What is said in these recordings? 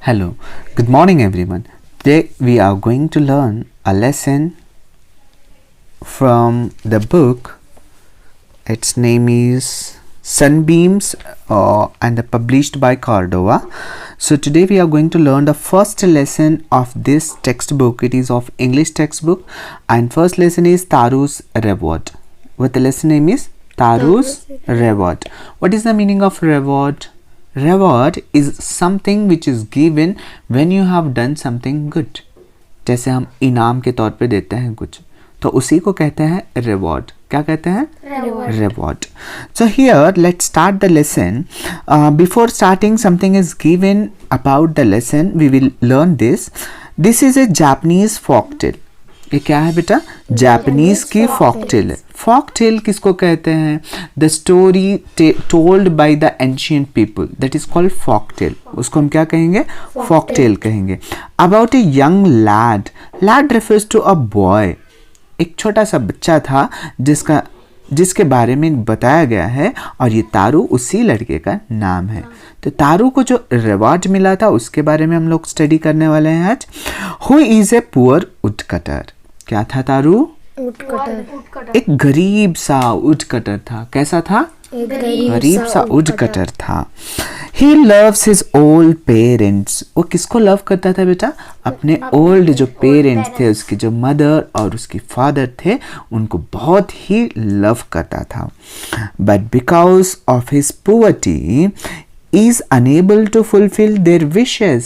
Hello, good morning everyone. Today we are going to learn a lesson from the book. Its name is Sunbeams and published by Cordova. So today we are going to learn the first lesson of this textbook. It is of English textbook and first lesson is Taru's Reward. What the lesson name is? Taru's Reward. What is the meaning of reward? Reward is something which is given when you have done something good. जैसे हम इनाम के तौर पे देते हैं कुछ, तो उसी को कहते हैं reward. क्या कहते हैं? Reward. So here let's start the lesson. Before starting, something is given about the lesson. We will learn this. This is a Japanese folktale. ये क्या है बेटा? जापानीज की फॉकटेल है. फॉकटेल किसको कहते हैं? The story told by the ancient people, that is called folktale. उसको हम क्या कहेंगे? फॉकटेल कहेंगे. About a young lad. Lad refers to a boy. एक छोटा सा बच्चा था जिसके बारे में बताया गया है और ये तारू उसी लड़के का नाम है. तो तारू को जो रिवॉर्ड मिला था उसके बारे में हम लोग स्टडी करने वाले हैं आज. Who is a poor woodcutter. क्या था तारू? वुडकटर. एक गरीब सा वुडकटर था. कैसा था? गरीब सा वुडकटर था. He loves his old parents. वो किसको लव करता था बेटा? अपने ओल्ड जो पेरेंट्स थे, उसकी जो मदर और उसकी फादर थे, उनको बहुत ही लव करता था. But because of his poverty, he is unable to fulfill their wishes.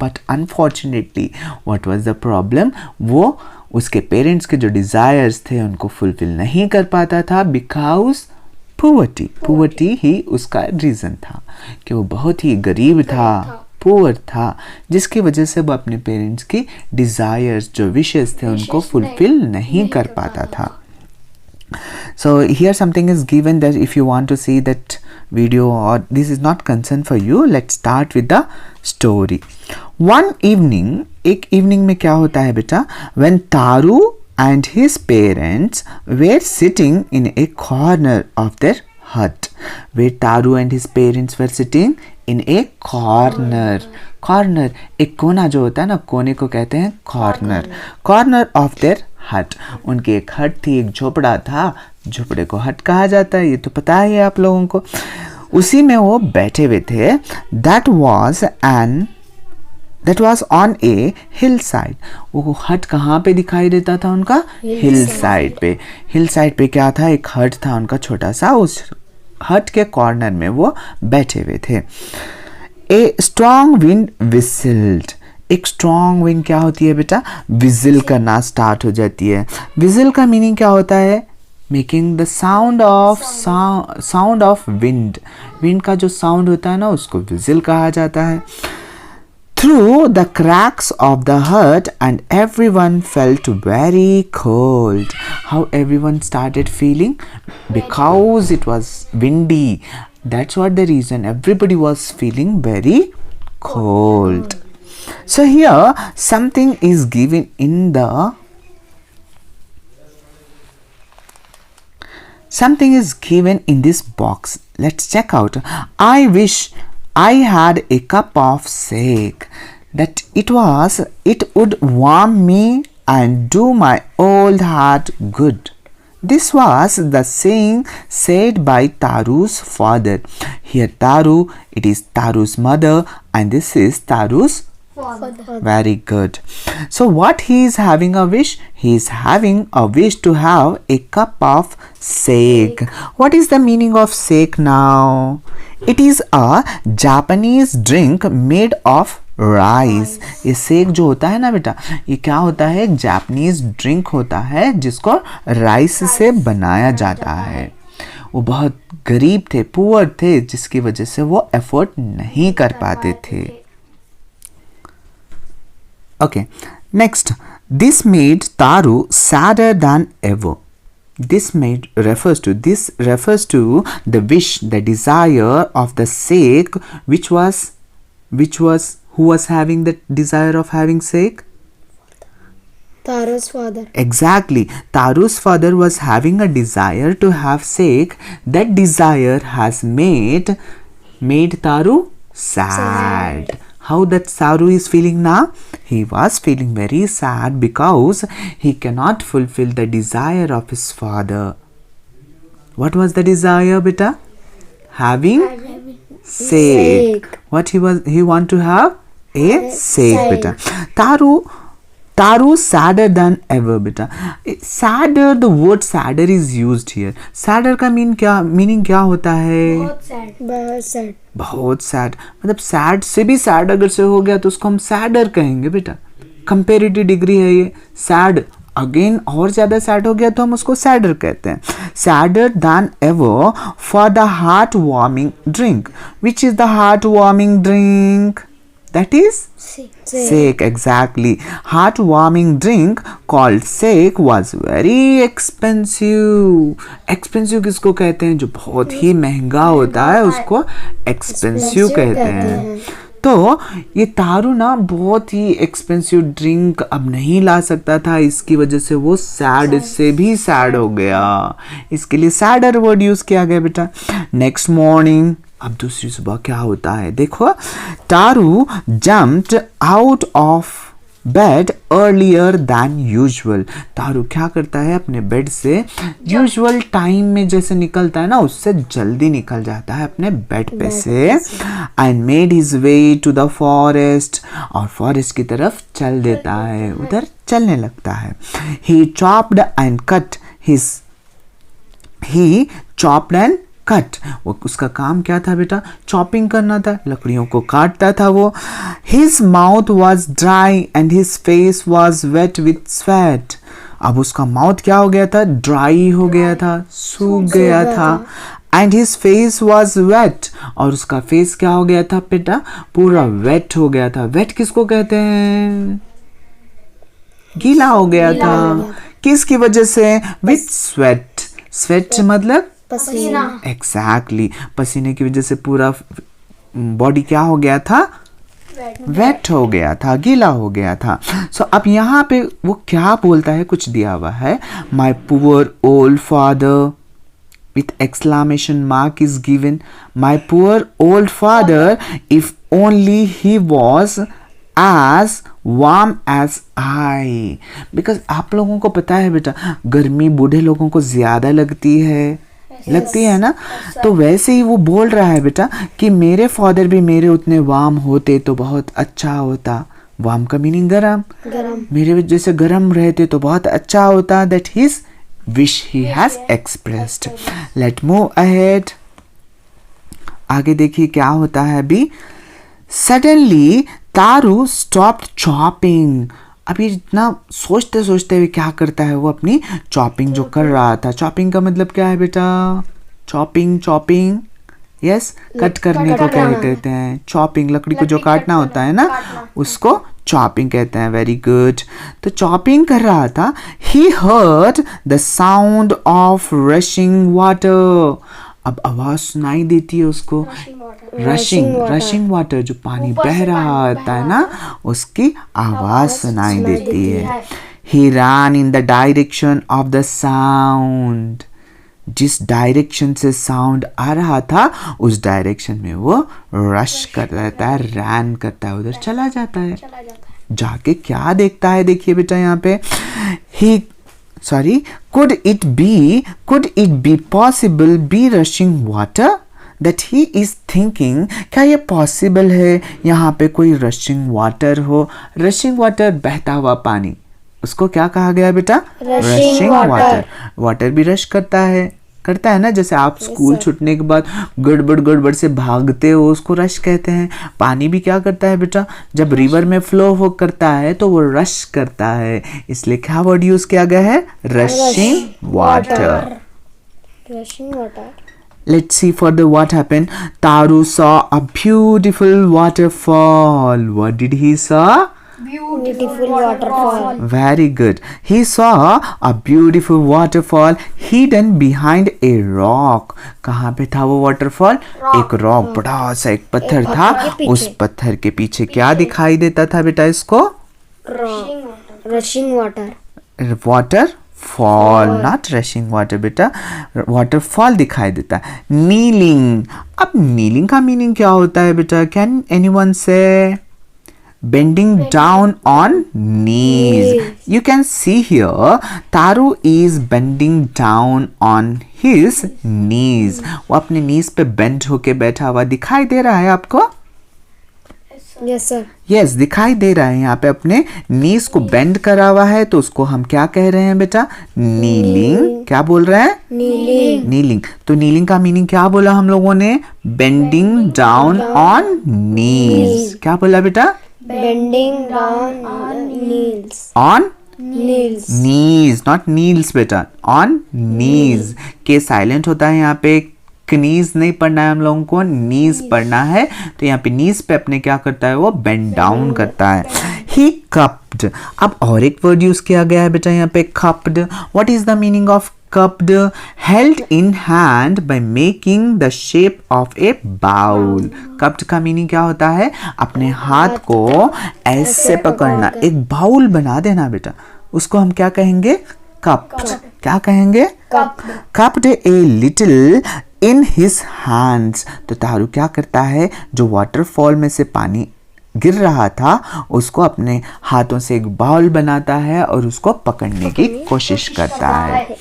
But unfortunately, what was the problem? वो उसके पेरेंट्स के जो डिज़ायर्स थे उनको फुलफिल नहीं कर पाता था. बिकॉज पुअर्टी ही उसका रीज़न था कि वो बहुत ही गरीब था, पुअर था, जिसकी वजह से वो अपने पेरेंट्स की डिज़ायर्स जो विशेस थे उनको फुलफिल नहीं कर पाता था. So here something is given that if you want to see that video or this is not concern for you, let's start with the story. One evening, एक evening में क्या होता है बेटा? When Taru and his parents were sitting in a corner of their hut. Where Taru and his parents were sitting in a corner. Corner, एक कोना जो होता है ना, कोने को कहते हैं corner. Corner of their हट. उनकी एक हट थी, एक झोपड़ा था. झोपड़े को हट कहा जाता है, ये तो पता ही है आप लोगों को. उसी में वो बैठे हुए थे. That was on a hillside. वो हट कहाँ पे दिखाई देता था उनका? हिलसाइड पे. हिलसाइड पे क्या था? एक हट था उनका छोटा सा. उस हट के कॉर्नर में वो बैठे हुए थे. A strong wind whistled. एक स्ट्रॉन्ग विंड क्या होती है बेटा? विजिल करना स्टार्ट हो जाती है. विजिल का मीनिंग क्या होता है? Making the sound of wind. Wind का जो साउंड होता है ना, उसको विजिल कहा जाता है. Through the cracks of the hut and everyone felt very cold. How everyone started feeling? Because it was windy. That's what the reason. Everybody was feeling very cold. So here something is given in this box. Let's check out. I wish I had a cup of sake, that it would warm me and do my old heart good. This was the saying said by Taru's father. Here Taru, it is Taru's mother and this is Taru's father. Very good. So what he is having a wish? He is having a wish to have a cup of sake. What is the meaning of sake now? It is a Japanese drink made of rice. ये सेक जो होता है ना बेटा, ये क्या होता है? एक जापानीज ड्रिंक होता है जिसको राइस से बनाया जाता है. वो बहुत गरीब थे, पुअर थे, जिसकी वजह से वो एफोर्ड नहीं कर पाते थे. Okay, next. This made Taru sadder than ever. This refers to the wish, the desire of the sake, who was having the desire of having sake? Taru's father. Exactly. Taru's father was having a desire to have sake. That desire has made Taru sad. how that Taru is feeling now? He was feeling very sad because he cannot fulfill the desire of his father. What was the desire, beta? Having sake. What he want to have? A sake, beta. Taru sadder than ever, beta. Sadder, the word sadder is used here. Sadder का meaning क्या होता है? बहुत sad, मतलब sad से भी sad अगर से हो गया तो उसको हम सैडर कहेंगे बेटा. कंपेरेटिव डिग्री है ये. सैड अगेन और ज्यादा सैड हो गया तो हम उसको सैडर कहते हैं. Sadder than ever for the heart warming drink. Which is the heart warming drink? That is sake. Exactly. Heart-warming drink called sake was very expensive. Expensive किसको कहते हैं? जो बहुत ही महंगा होता है उसको expensive कहते हैं. तो ये तारू ना बहुत ही एक्सपेंसिव ड्रिंक अब नहीं ला सकता था, इसकी वजह से वो सैड से भी सैड हो गया. इसके लिए सैडर वर्ड यूज किया गया बेटा. नेक्स्ट मॉर्निंग, अब दूसरी सुबह क्या होता है देखो. Taru jumped out of bed earlier than usual. Taru क्या करता है, अपने बेड से यूजुअल टाइम में जैसे निकलता है ना, उससे जल्दी निकल जाता है अपने बेड पे से. And made his way to the forest. और फॉरेस्ट की तरफ चल देता है, उधर चलने लगता है. He chopped and cut cut. वो उसका काम क्या था बेटा? चॉपिंग करना था, लकड़ियों को काटता था वो. His mouth was dry and his face was wet with sweat. अब उसका माउथ क्या हो गया था? ड्राई हो गया था, सूख गया था. And his face was wet. और उसका फेस क्या हो गया था बेटा? पूरा वेट हो गया था. वेट किसको कहते हैं? गीला हो गया था. किसकी वजह से? With sweat. स्वेट मतलब पसीना. एग्जैक्टली. पसीने की वजह से पूरा बॉडी क्या हो गया था? वेट हो गया था, गीला हो गया था. सो अब यहाँ पे वो क्या बोलता है, कुछ दिया हुआ है. माई poor old father with exclamation mark is given. My poor old father, if only he was as warm as I. Because आप लोगों को पता है बेटा, गर्मी बूढ़े लोगों को ज्यादा लगती है ना. तो वैसे ही वो बोल रहा है बेटा कि मेरे फादर भी मेरे उतने वार्म होते तो बहुत अच्छा होता. वार्म का मीनिंग गरम. मेरे जैसे गरम रहते तो बहुत अच्छा होता. That his wish he has expressed. Let's move ahead. आगे देखिए क्या होता है अभी. Suddenly तारू stopped chopping. अभी इतना सोचते सोचते हुए क्या करता है वो, अपनी चॉपिंग जो कर रहा था. चॉपिंग का मतलब क्या है बेटा? चॉपिंग यस, कट करने को क्या कहते हैं? चॉपिंग. लकड़ी को जो काटना होता है ना, उसको चॉपिंग कहते हैं. Very good. तो चॉपिंग कर रहा था. He heard the sound of rushing water. अब आवाज सुनाई देती है उसको. रशिंग वाटर, जो पानी बह रहा होता है ना, उसकी आवाज सुनाई देती है. ही ran in the direction of the sound. जिस डायरेक्शन से साउंड आ रहा था उस डायरेक्शन में वो रश कर रहता है, रैन करता है, उधर चला जाता है. जाके क्या देखता है देखिए बेटा यहाँ पे. could it be possible be rushing water that he is thinking. क्या ये पॉसिबल है यहाँ पे कोई रशिंग वाटर हो? रशिंग वाटर, बहता हुआ पानी, उसको क्या कहा गया बेटा? Rushing water. वाटर भी रश करता है ना. जैसे आप स्कूल छूटने के बाद गड़बड़ से भागते हो, उसको रश कहते हैं. पानी भी क्या करता है बेटा? जब रिवर में फ्लो हो करता है तो वो रश करता है. इसलिए क्या वर्ड यूज किया गया है? Rushing water. Let's see further what happened. Taru saw a beautiful waterfall. What did he saw? Beautiful waterfall. Very good. He saw a beautiful waterfall hidden behind a rock. कहाँ पे था वो waterfall? एक rock, बड़ा सा एक पत्थर था. उस पत्थर के पीछे क्या दिखाई देता था बेटा इसको? Rushing water. Waterfall, not rushing water बेटा. waterfall दिखाई देता. Kneeling. अब kneeling का मीनिंग क्या होता है बेटा? Can anyone say? bending down on knees. You can see here Taru is bending down on his knees. वो अपने knees पे bend होके बैठा हुआ दिखाई दे रहा है आपको? Yes sir. यस दिखाई दे रहा है। यहाँ पे अपने नीज को बेंड करा हुआ है तो उसको हम क्या कह रहे हैं बेटा? नीलिंग। क्या बोल रहे हैं? नीलिंग। नीलिंग। तो नीलिंग का मीनिंग क्या बोला हम लोगों ने? बेंडिंग डाउन ऑन नीज। क्या बोला बेटा? Bending down on Niels. On Niels. Knees, not Niels बेटा, ऑन नीज। के साइलेंट होता है यहाँ पे, नीज नहीं पढ़ना है हम लोगों को, नीज पढ़ना है। तो यहाँ पे नीज पे अपने क्या करता है? वो बेंड डाउन करता है। ही कप्ड। अब और एक वर्ड यूज किया गया है बेटा यहाँ पे, cupped. What is the meaning of cupped? Held in hand by making the shape of a bowl. Cupped का मीनिंग क्या होता है? अपने हाथ को ऐसे पकड़ना, एक बाउल बना देना बेटा। उसको हम क्या कहेंगे? कप्ड। क्या कहेंगे? Cupped a little in his hands. तो तारू क्या करता है? जो वाटरफॉल में से पानी गिर रहा था उसको अपने हाथों से एक बाउल बनाता है और उसको पकड़ने की कोशिश करता है।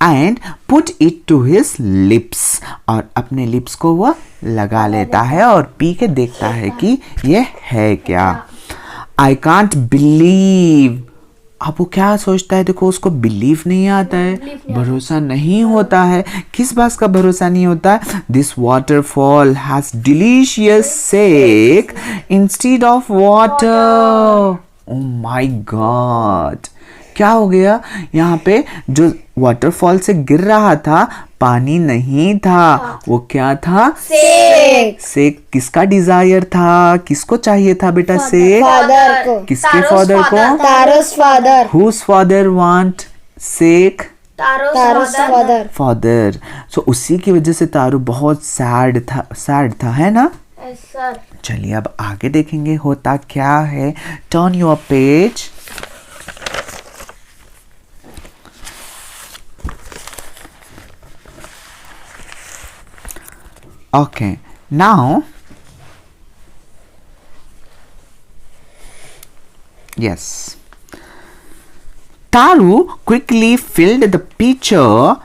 And put it to his lips. और अपने लिप्स को वह लगा लेता है और पी के देखता है कि ये है क्या। I can't believe. अब वो क्या सोचता है? देखो उसको बिलीव नहीं आता है, भरोसा नहीं होता है। किस बात का भरोसा नहीं होता है? This waterfall has delicious sake instead of water. Oh my God, क्या हो गया? यहाँ पे जो वाटरफॉल से गिर रहा था पानी नहीं था, वो क्या था? सेक। सेक किसका डिजायर था? किसको चाहिए था बेटा सेक? फादर को। किसके फादर को? Taro's father. Whose father want sake? Taro's father. Father. So उसी की वजह से तारू बहुत सैड था, है ना? चलिए अब आगे देखेंगे होता क्या है। Turn your page. Okay, now yes, Taru quickly filled the pitcher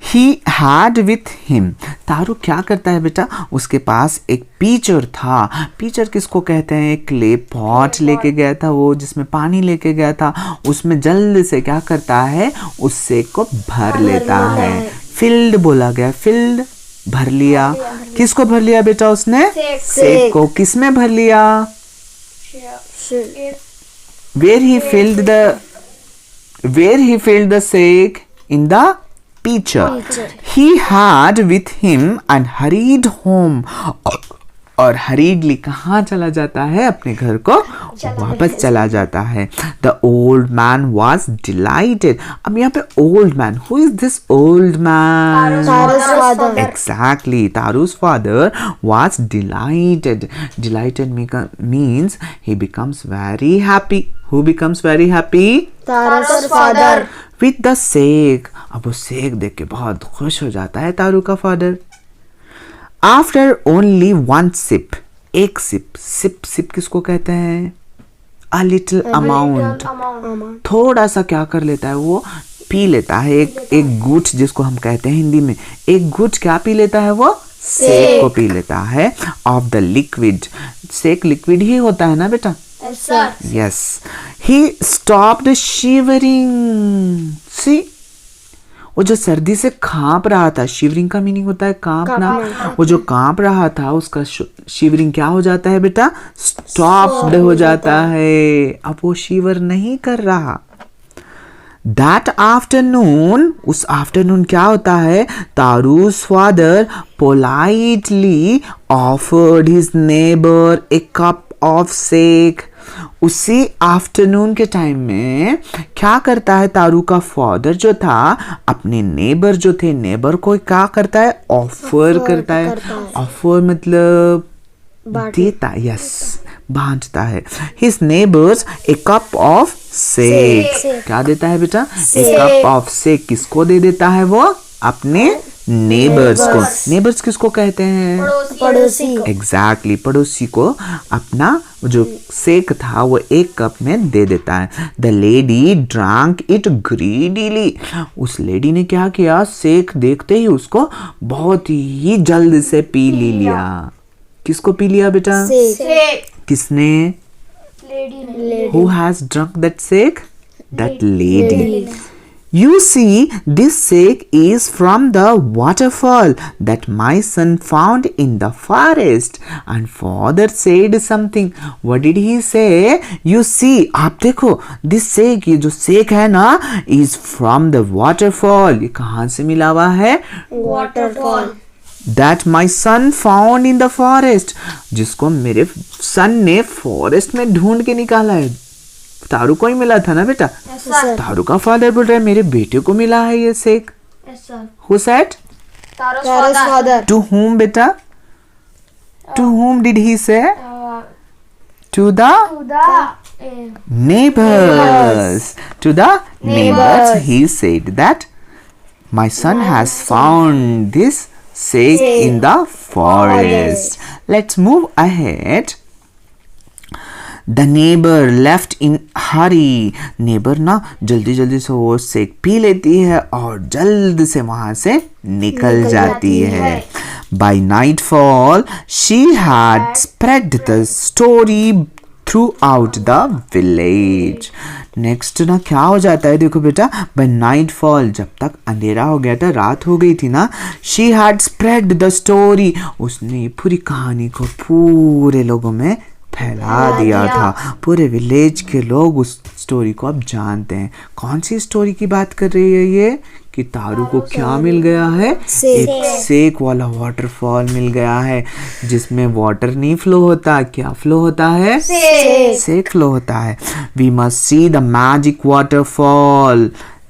he had with him. तारू क्या करता है बेटा? उसके पास एक पीचर था। पीचर किसको कहते हैं? एक क्ले पॉट लेके गया था वो, जिसमें पानी लेके गया था। उसमें जल्दी से क्या करता है? उस सेक को भर लेता है। फिल्ड बोला गया, फिल्ड भर लिया। किसको भर लिया बेटा उसने? सेक को। किस में भर लिया? Where he filled the sake? In the pitcher. He had with him and hurried home. और हरीडली कहाँ चला जाता है? अपने घर को वापस चला जाता है। The old man was delighted. अब यहाँ पे old man, who is this old man? Taro's father. Exactly, Taru's father was delighted. Delighted means he becomes very happy. Who becomes very happy? Taro's father. With the sake. अब वो सेक देख के बहुत खुश हो जाता है तारू का father. After only one sip, एक सिप किसको कहते हैं? अ लिटिल अमाउंट, थोड़ा सा क्या कर लेता है? वो पी लेता है। एक गुट जिसको हम कहते हैं हिंदी में, एक गुट क्या पी लेता है? वो सेक को पी लेता है। Of the liquid, sake liquid ही होता है ना बेटा? Yes. He stopped shivering. See, वो जो सर्दी से कांप रहा था, शिवरिंग का मीनिंग होता है कांपना। वो जो कांप रहा था उसका शिवरिंग क्या हो जाता है बेटा? स्टॉप्ड हो जाता है। अब वो शिवर नहीं कर रहा। दैट आफ्टरनून, उस आफ्टरनून क्या होता है? Taro's father politely offered his neighbour a cup of sake. उसी आफ्टरनून के टाइम में क्या करता है? तारू का फादर जो था अपने नेबर जो थे, नेबर को क्या करता है? ऑफर करता है। ऑफर मतलब देता, यस, बांटता है। His neighbours a cup of sake. क्या देता है बेटा? A cup of sake. किसको दे देता है वो? अपने नेबर्स को। नेबर्स किसको कहते हैं? पड़ोसी। एग्जैक्टली, पड़ोसी को अपना जो सेक था वो एक कप में दे देता है। The lady drunk it greedily. उस लेडी ने क्या किया, सेक देखते ही उसको बहुत ही जल्द से पी लिया। किसको पी लिया बेटा? सेक। किसने? Who has drunk that shake? That lady. You see, this shake is from the waterfall that my son found in the forest. And father said something. What did he say? You see, आप देखो, this shake, ये जो shake है ना, is from the waterfall. ये कहाँ से मिला हुआ है? Waterfall. That my son found in the forest. जिसको मेरे सन ने फॉरेस्ट में ढूंढ के निकाला है। तारू को ही मिला था ना बेटा? तारू का फादर बोल रहा है मेरे बेटे को मिला है ये सेक। Who said? Taru's father. To whom बेटा? To whom did he say? To the neighbors. To the neighbors he said that my son has found this shake in the forest. Let's move ahead. The neighbor left in hurry. Neighbor ना जल्दी जल्दी से वो सेक P लेती है और जल्द से वहां से निकल जाती है। By nightfall, she had spread the story throughout the village. Next ना क्या हो जाता है देखो बेटा, बाय नाइटफॉल, जब तक अंधेरा हो गया था, रात हो गई थी ना, she had spread the story, उसने पूरी कहानी को पूरे लोगों में फैला दिया था। पूरे विलेज के लोग उस स्टोरी को अब जानते हैं। कौन सी स्टोरी की बात कर रही है ये? कि तारू को क्या मिल गया है? एक सेक वाला वाटरफॉल मिल गया है, जिसमें वाटर नहीं फ्लो होता, क्या फ्लो होता है? सेक फ्लो होता है। We must see the magic waterfall.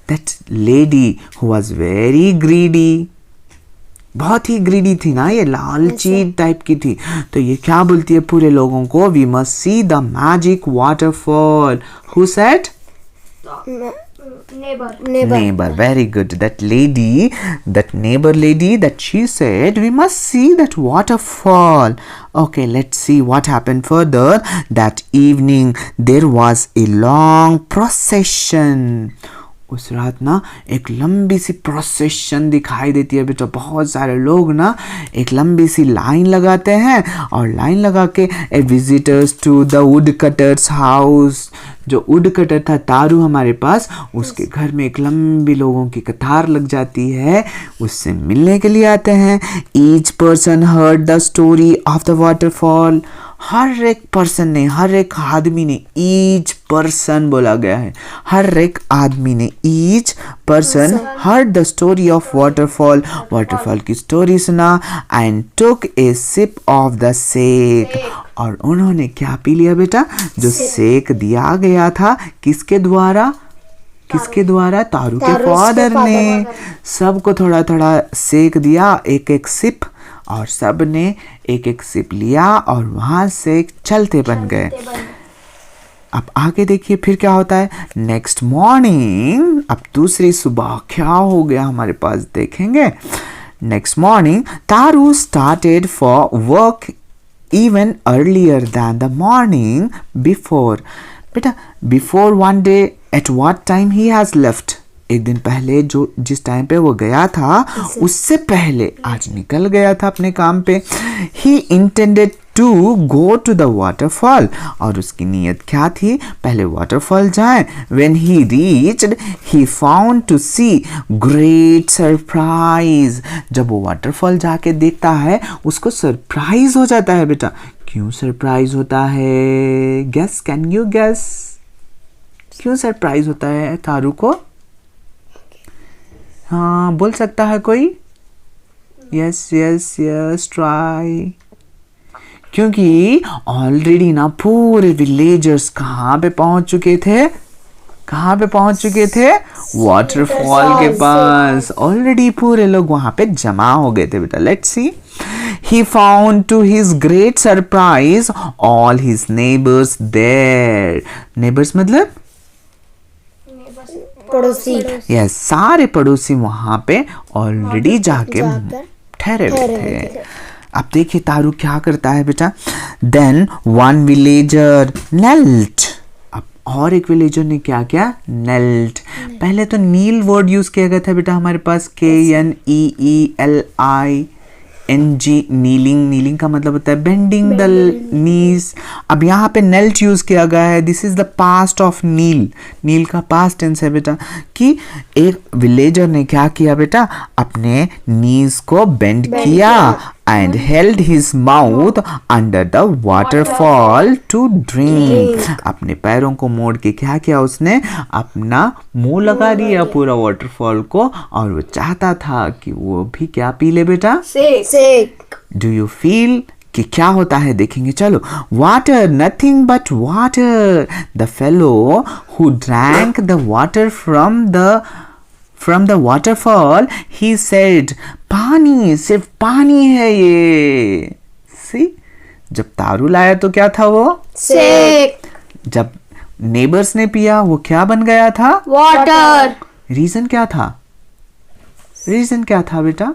That lady who was very greedy, बहुत ही ग्रीडी थी ना, ये लालची टाइप की थी, तो ये क्या बोलती है पूरे लोगों को? We must see the magic waterfall. Who said? Neighbor. Very good. That neighbor lady, that she said we must see that waterfall. Okay, let's see what happened further. That evening there was a long procession. उस रात ना एक लंबी सी procession दिखाई देती है बेटा। बहुत सारे लोग ना एक लंबी सी लाइन लगाते हैं और लाइन लगा के a visitors to the wood cutters house. जो वुड कटर था तारू हमारे पास, उसके घर में एक लंबी लोगों की कतार लग जाती है, उससे मिलने के लिए आते हैं। Each person heard the story of the waterfall. हर एक पर्सन ने, हर एक आदमी ने, ईच पर्सन बोला गया है, हर एक आदमी ने, each person heard the story of waterfall, waterfall की स्टोरी सुना। And took a sip of the sake, और उन्होंने क्या पी लिया बेटा? जो सेक दिया गया था, किसके द्वारा? किसके द्वारा? तारू के फादर ने। सबको थोड़ा थोड़ा सेक दिया, एक एक सिप, और सब ने एक एक सिप लिया और वहां से चलते बन गए। अब आगे देखिए फिर क्या होता है। नेक्स्ट मॉर्निंग, अब दूसरी सुबह क्या हो गया हमारे पास देखेंगे। नेक्स्ट मॉर्निंग तारू started for work even earlier than the morning before. बेटा before one day, at what time he has left? एक दिन पहले जो जिस टाइम पे वो गया था, उससे पहले आज निकल गया था अपने काम पे। He intended to go to the waterfall, और उसकी नीयत क्या थी? पहले वाटरफॉल जाए। When he reached, he found to see great surprise. जब वो वाटरफॉल जाके देखता है, उसको सरप्राइज हो जाता है बेटा। क्यों सरप्राइज होता है? Guess, can you guess? क्यों सरप्राइज होता है तारू को? हाँ, बोल सकता है कोई? Yes yes yes, try. क्योंकि ऑलरेडी ना पूरे विलेजर्स कहाँ पे पहुंच चुके थे? कहाँ पे पहुंच चुके थे? वाटरफॉल के पास। ऑलरेडी पूरे लोग वहां पे जमा हो गए थे बेटा। Let's see. He found to his great surprise all his neighbors there. Neighbors मतलब पड़ोसी। यस, सारे पड़ोसी वहां पे ऑलरेडी जाके ठहरे हुए थे। अब देखिए तारू क्या करता है बेटा. Then one villager knelt. अब और एक विलेजर ने क्या किया? knelt. पहले तो नील वर्ड यूज किया गया था बेटा हमारे पास, KNEELI NG, नीलिंग. नीलिंग का मतलब होता है बेंडिंग द नीज. अब यहाँ पे नेल्ट यूज किया गया है. This is the past of kneel. Kneel का पास्ट टेंस है बेटा, कि एक विलेजर ने क्या किया बेटा? अपने नीज को बेंड किया and held his mouth under the waterfall to drink. अपने पैरों को मोड़ के क्या किया उसने? अपना मुंह लगा दिया पूरा वाटरफॉल को, और वो चाहता था कि वो भी क्या पी ले बेटा? Shake. डू यू फील कि क्या होता है? देखेंगे चलो. Water, nothing but water. The fellow who drank the water from the waterfall, he said, पानी, सिर्फ पानी है ये. See? जब तारू लाया तो क्या था वो? Shake. जब नेबर्स ने पिया वो क्या बन गया था? Water. रीजन क्या था? रीजन क्या था बेटा?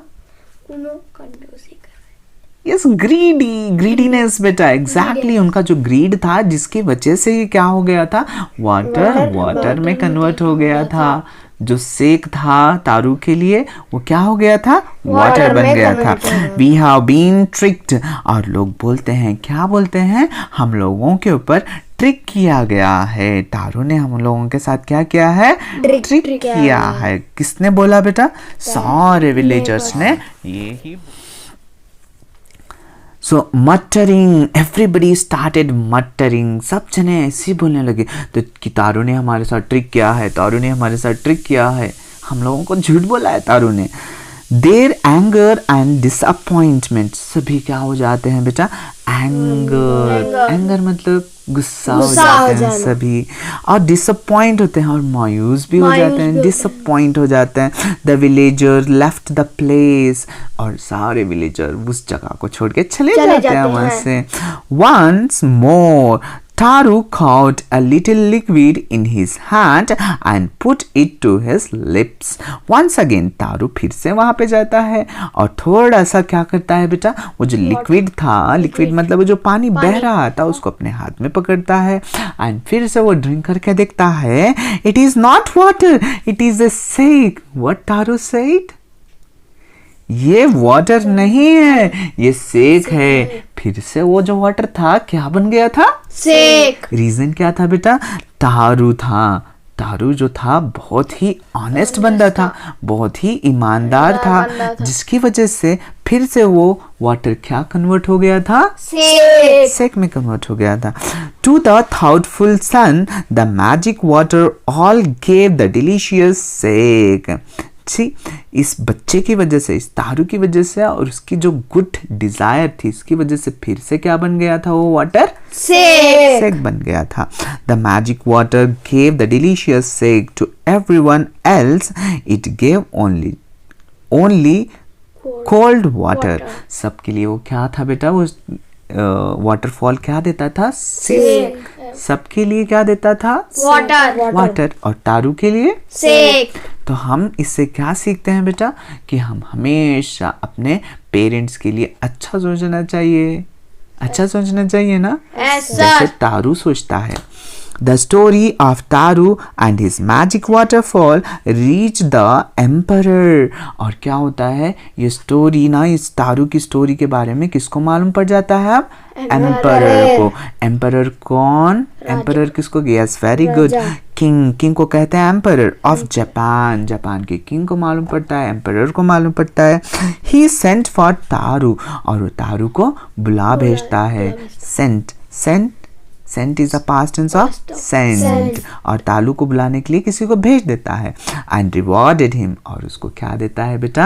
यस, ग्रीडीनेस बेटा. एग्जैक्टली उनका जो ग्रीड था, जिसकी वजह से ये क्या हो गया था? वाटर में कन्वर्ट हो गया था. जो सेक था तारू के लिए वो क्या हो गया था? वाटर बन गया था. We have been tricked. और लोग बोलते हैं, क्या बोलते हैं? हम लोगों के ऊपर ट्रिक किया गया है. तारू ने हम लोगों के साथ क्या किया है? ट्रिक किया है. किसने बोला बेटा? सारे विलेजर्स ने यही. So muttering, everybody started muttering. सब जने ऐसे बोलने लगे तो कि तारू ने हमारे साथ ट्रिक किया है, तारू ने हमारे साथ ट्रिक किया है, हम लोगों को झूठ बोला है तारू ने. Their anger and disappointment, सभी क्या हो जाते हैं बेटा? एंगर मतलब गुस्सा हो जाते हैं सभी, और डिसअपॉइंट होते हैं और मायूस भी हो जाते हैं, डिसअपॉइंट हो जाते हैं. The villager left the place. और सारे विलेजर उस जगह को छोड़ के चले जाते हैं वहां से. Once more Taru caught a little liquid in his hand and put it to his lips. Once again, तारू फिर से वहां पे जाता है और थोड़ा सा क्या करता है बेटा? वो जो लिक्विड था, लिक्विड मतलब वो जो पानी बह रहा था, उसको अपने हाथ में पकड़ता है एंड फिर से वो ड्रिंक करके देखता है. It is not water, it is a shake. What Taru said? ये वाटर नहीं है, ये सेक है. फिर से वो जो वाटर था क्या बन गया था? Shake. रीजन क्या था बेटा? तारू था. तारू जो था बहुत ही ऑनेस्ट बंदा था, बहुत ही ईमानदार था, जिसकी वजह से फिर से वो वाटर क्या कन्वर्ट हो गया था? सेक में कन्वर्ट हो गया था. To the thoughtful son the magic water all gave the delicious sake. इस बच्चे की वजह से, इस तारू की वजह से और उसकी जो गुड डिजायर थी, इसकी वजह से फिर से क्या बन गया था? वो वाटर सेक बन गया था. The magic water gave the delicious sake to everyone else. It gave only cold water. सबके लिए वो क्या था बेटा? वो वाटरफॉल क्या देता था? सेक. सबके लिए क्या देता था? वाटर. और तारू के लिए सेक. तो हम इससे क्या सीखते हैं बेटा? कि हम हमेशा अपने पेरेंट्स के लिए अच्छा सोचना चाहिए. अच्छा सोचना चाहिए ना, जैसे तारू सोचता है. The story of Taru and his magic waterfall reached the emperor. और क्या होता है ये स्टोरी ना, इस तारू की स्टोरी के बारे में किसको मालूम पड़ जाता है? अब एम्परर को. एम्परर कौन? एम्परर किसको? Yes, very good. King. King को कहते हैं एम्परर ऑफ जापान. जापान के किंग को मालूम पड़ता है, एम्परर को मालूम पड़ता है. ही सेंट फॉर तारू. और वो तारू को बुला भेजता है. Sent is a past tense of send. और तालू को बुलाने के लिए किसी को भेज देता है. And rewarded him. और उसको क्या देता है बेटा?